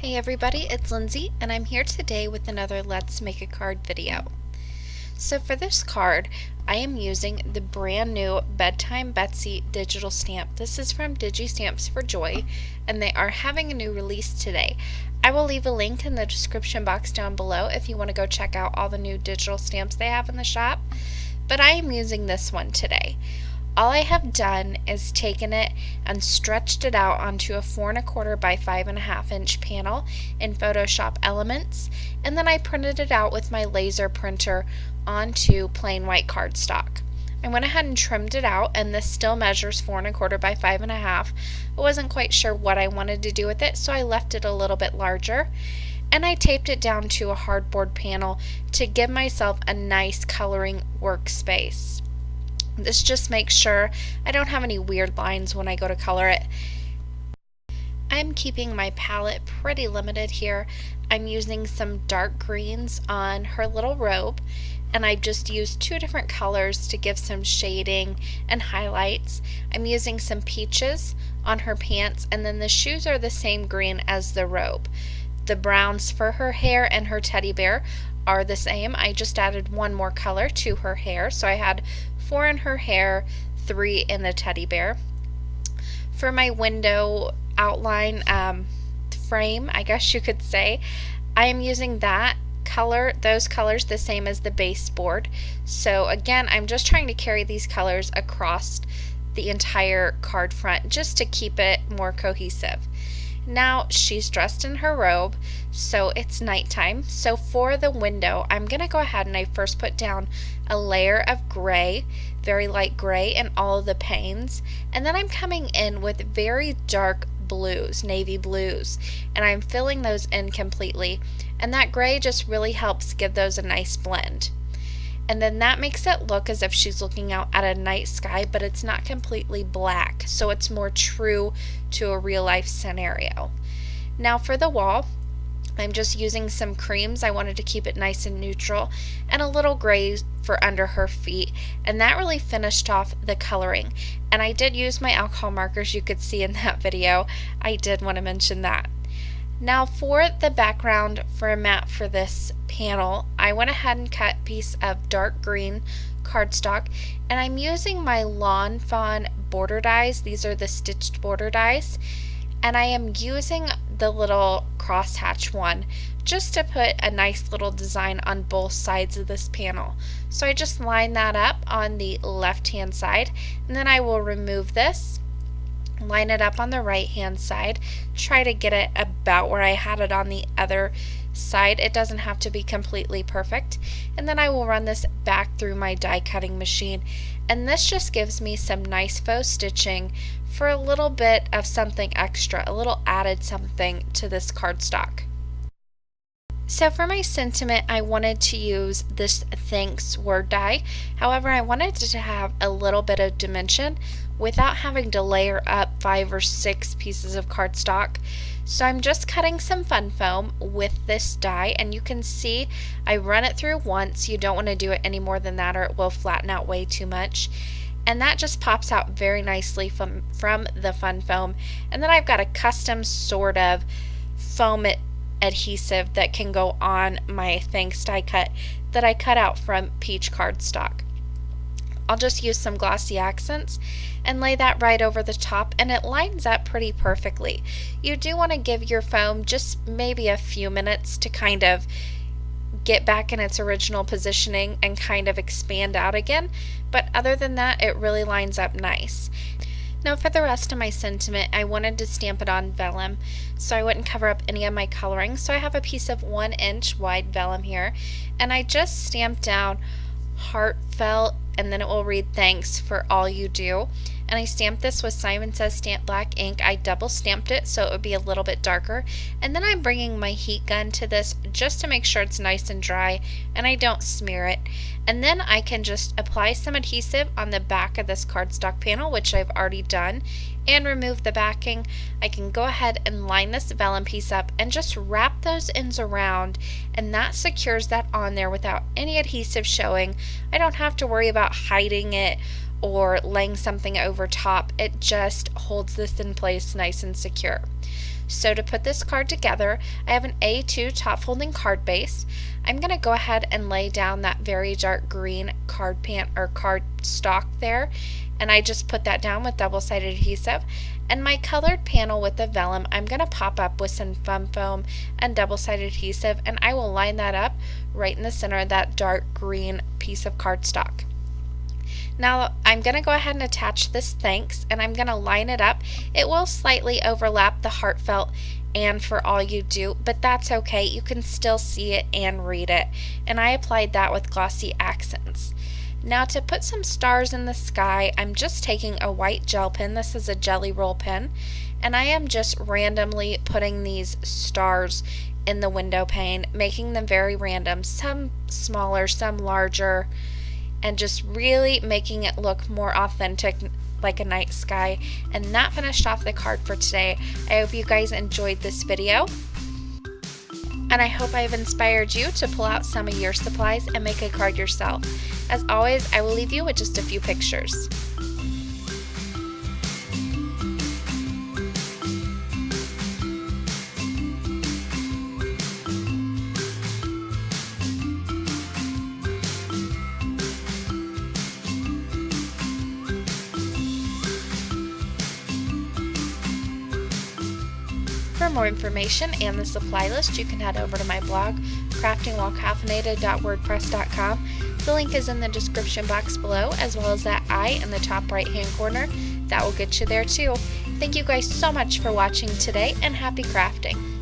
Hey everybody, it's Lindsay, and I'm here today with another Let's Make a Card video. So for this card, I am using the brand new Bedtime Betsy digital stamp. This is from Digi Stamps for Joy, and they are having a new release today. I will leave a link in the description box down below if you want to go check out all the new digital stamps they have in the shop, but I am using this one today. All I have done is taken it and stretched it out onto a 4¼ by 5½ inch panel in Photoshop Elements, and then I printed it out with my laser printer onto plain white cardstock. I went ahead and trimmed it out, and this still measures 4¼ by 5½. I wasn't quite sure what I wanted to do with it, so I left it a little bit larger, and I taped it down to a hardboard panel to give myself a nice coloring workspace. This just makes sure I don't have any weird lines when I go to color it. I'm keeping my palette pretty limited here. I'm using some dark greens on her little robe, and I've just used 2 different colors to give some shading and highlights. I'm using some peaches on her pants, and then the shoes are the same green as the robe. The browns for her hair and her teddy bear are the same. I just added 1 more color to her hair, so I had 4 in her hair, 3 in the teddy bear. For my window outline frame, I guess you could say, I am using those colors the same as the baseboard. So again, I'm just trying to carry these colors across the entire card front just to keep it more cohesive. Now she's dressed in her robe, so it's nighttime. So for the window, I'm going to go ahead and I first put down a layer of gray, very light gray in all of the panes, and then I'm coming in with very dark blues, navy blues, and I'm filling those in completely, and that gray just really helps give those a nice blend. And then that makes it look as if she's looking out at a night sky, but it's not completely black, so it's more true to a real life scenario. Now for the wall, I'm just using some creams. I wanted to keep it nice and neutral, and a little gray for under her feet, and that really finished off the coloring. And I did use my alcohol markers, you could see in that video. I did want to mention that. Now for the background for a mat for this panel, I went ahead and cut a piece of dark green cardstock, and I'm using my Lawn Fawn border dies. These are the stitched border dies, and I am using the little crosshatch one just to put a nice little design on both sides of this panel. So I just line that up on the left hand side, and then I will remove this, line it up on the right hand side, try to get it about where I had it on the other side. It doesn't have to be completely perfect, and then I will run this back through my die cutting machine, and this just gives me some nice faux stitching for a little bit of something extra, a little added something to this cardstock. So for my sentiment, I wanted to use this Thanks word die. However, I wanted it to have a little bit of dimension without having to layer up 5 or 6 pieces of cardstock. So I'm just cutting some fun foam with this die, and you can see I run it through once. You don't want to do it any more than that or it will flatten out way too much. And that just pops out very nicely from the fun foam. And then I've got a custom sort of foam adhesive that can go on my Thanks die cut that I cut out from peach cardstock. I'll just use some glossy accents and lay that right over the top, and it lines up pretty perfectly. You do want to give your foam just maybe a few minutes to kind of get back in its original positioning and kind of expand out again, but other than that, it really lines up nice. Now for the rest of my sentiment, I wanted to stamp it on vellum so I wouldn't cover up any of my coloring. So I have a piece of 1 inch wide vellum here, and I just stamped down heartfelt, and then it will read thanks for all you do. And I stamped this with Simon Says Stamp Black ink. I double stamped it so it would be a little bit darker, and then I'm bringing my heat gun to this just to make sure it's nice and dry and I don't smear it. And then I can just apply some adhesive on the back of this cardstock panel, which I've already done, and remove the backing. I can go ahead and line this vellum piece up and just wrap those ends around, and that secures that on there without any adhesive showing. I don't have to worry about hiding it or laying something over top. It just holds this in place nice and secure. So to put this card together, I have an A2 top folding card base. I'm going to go ahead and lay down that very dark green card stock there, and I just put that down with double-sided adhesive. And my colored panel with the vellum, I'm going to pop up with some fun foam and double-sided adhesive, and I will line that up right in the center of that dark green piece of cardstock. Now I'm going to go ahead and attach this thanks, and I'm going to line it up. It will slightly overlap the heartfelt and for all you do, but that's okay. You can still see it and read it. And I applied that with glossy accents. Now to put some stars in the sky, I'm just taking a white gel pen. This is a Jelly Roll pen, and I am just randomly putting these stars in the window pane, making them very random, some smaller, some larger, and just really making it look more authentic, like a night sky. And that finished off the card for today. I hope you guys enjoyed this video, and I hope I've inspired you to pull out some of your supplies and make a card yourself. As always, I will leave you with just a few pictures. For more information and the supply list, you can head over to my blog, craftingwhilecaffeinated.wordpress.com. The link is in the description box below, as well as that I in the top right hand corner. That will get you there too. Thank you guys so much for watching today, and happy crafting!